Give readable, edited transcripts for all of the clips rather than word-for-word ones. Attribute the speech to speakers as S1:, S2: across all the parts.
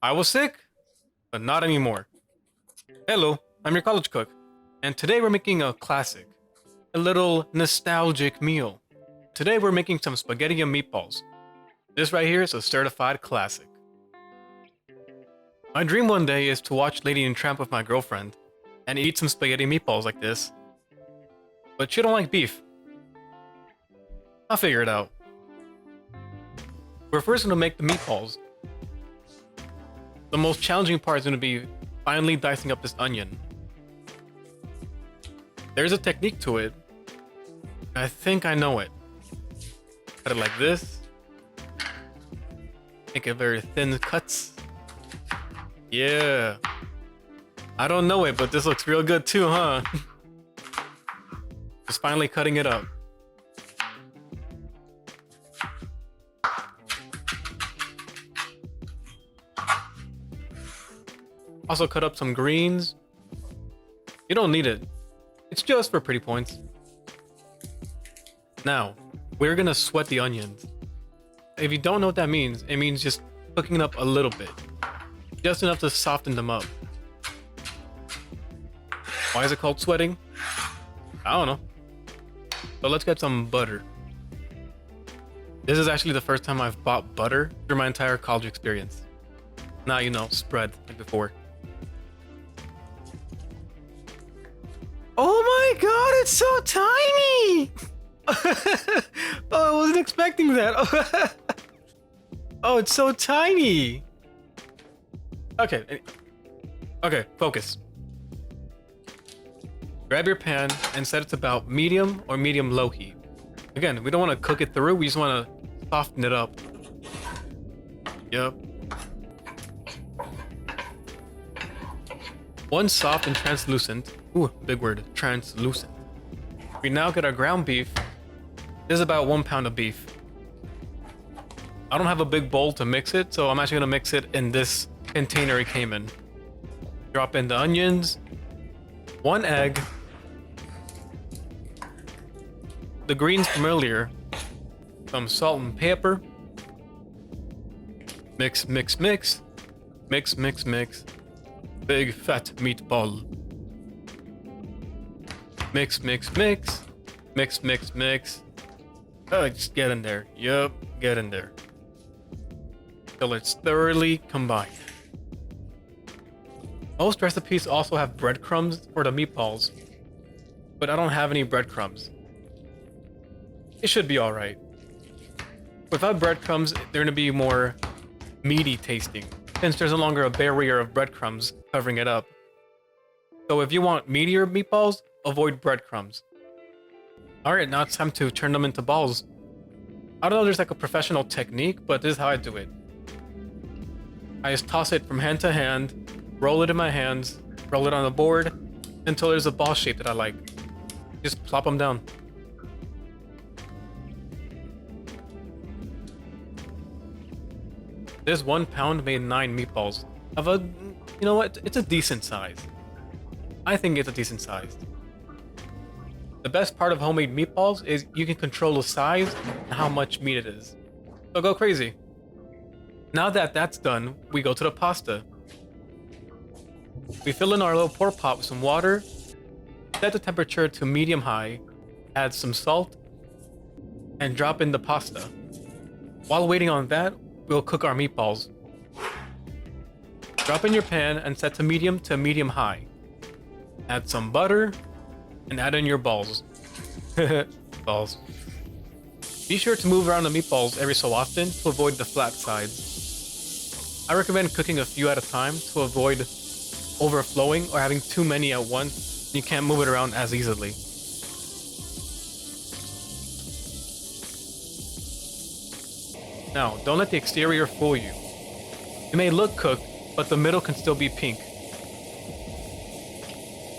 S1: I was sick, but not anymore. Hello, I'm your college cook, and today we're making a classic, a little nostalgic meal. Today we're making some spaghetti and meatballs. This right here is a certified classic. My dream one day is to watch Lady and Tramp with my girlfriend and eat some spaghetti and meatballs like this. But she don't like beef. I'll figure it out. We're first gonna make the meatballs. The most challenging part is gonna be finally dicing up this onion. There's a technique to it. I think I know it. Cut it like this. Make it very thin cuts. Yeah. I don't know it, but this looks real good too, huh? Just finally cutting it up. Also cut up some greens. You don't need it. It's just for pretty points. Now, we're gonna sweat the onions. If you don't know what that means, it means just cooking it up a little bit. Just enough to soften them up. Why is it called sweating? I don't know. But let's get some butter. This is actually the first time I've bought butter through my entire college experience. Now you know, spread like before. Oh my god, it's so tiny! Oh, I wasn't expecting that. Oh, it's so tiny. Okay, focus. Grab your pan and set it to about medium or medium-low heat. Again, we don't want to cook it through, we just want to soften it up. Yep. Once soft and translucent, ooh, big word, translucent. We now get our ground beef. This is about 1 pound of beef. I don't have a big bowl to mix it, so I'm actually gonna mix it in this container it came in. Drop in the onions, 1 egg, the greens from earlier, some salt and pepper, mix, mix, mix, mix, mix, mix, big fat meatball. Mix, mix, mix, mix, mix, mix. Oh, just get in there. Yup, get in there. Till it's thoroughly combined. Most recipes also have breadcrumbs for the meatballs, but I don't have any breadcrumbs. It should be alright. Without breadcrumbs, they're gonna be more meaty tasting, since there's no longer a barrier of breadcrumbs covering it up. So if you want meatier meatballs, avoid breadcrumbs. Alright, now it's time to turn them into balls. I don't know if there's like a professional technique, but this is how I do it. I just toss it from hand to hand, roll it in my hands, roll it on the board, until there's a ball shape that I like. Just plop them down. This 1 pound made 9 meatballs of a, you know what, it's a decent size. I think it's a decent size. The best part of homemade meatballs is you can control the size and how much meat it is. So go crazy. Now that that's done, we go to the pasta. We fill in our little pork pot with some water, set the temperature to medium-high, add some salt, and drop in the pasta. While waiting on that, we'll cook our meatballs. Drop in your pan and set to medium-high. Add some butter, and add in your balls. Balls. Be sure to move around the meatballs every so often to avoid the flat sides. I recommend cooking a few at a time to avoid overflowing or having too many at once. You can't move it around as easily. Now, don't let the exterior fool you. It may look cooked, but the middle can still be pink.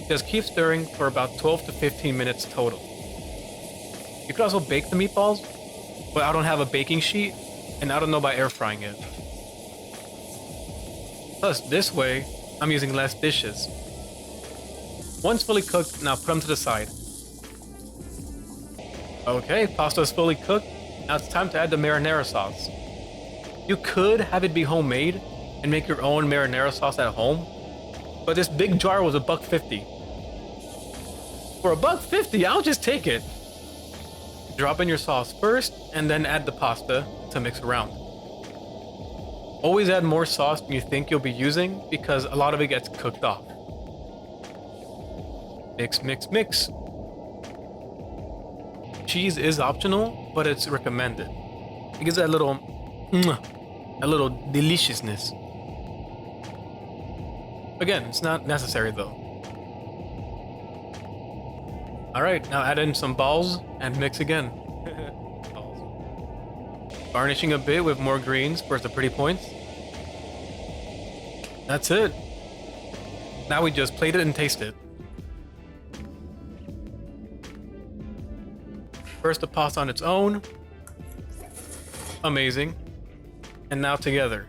S1: Just keep stirring for about 12 to 15 minutes total. You could also bake the meatballs, but I don't have a baking sheet, and I don't know about air frying it. Plus, this way, I'm using less dishes. Once fully cooked, now put them to the side. Okay, pasta is fully cooked. Now it's time to add the marinara sauce. You could have it be homemade and make your own marinara sauce at home. But this big jar was $1.50. For $1.50, I'll just take it. Drop in your sauce first, and then add the pasta to mix around. Always add more sauce than you think you'll be using, because a lot of it gets cooked off. Mix, mix, mix. Cheese is optional, but it's recommended. It gives that little deliciousness. Again, it's not necessary though. Alright, now add in some balls and mix again. Garnishing a bit with more greens for the pretty points. That's it. Now we just plate it and taste it. First the pasta on its own. Amazing. And now together.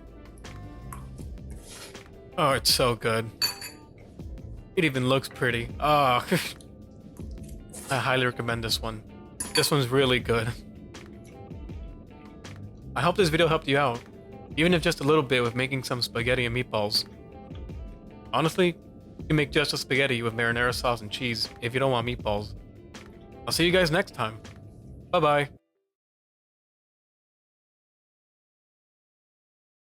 S1: Oh, it's so good. It even looks pretty. Oh, I highly recommend this one. This one's really good. I hope this video helped you out, even if just a little bit, with making some spaghetti and meatballs. Honestly, you can make just a spaghetti with marinara sauce and cheese if you don't want meatballs. I'll see you guys next time. Bye bye.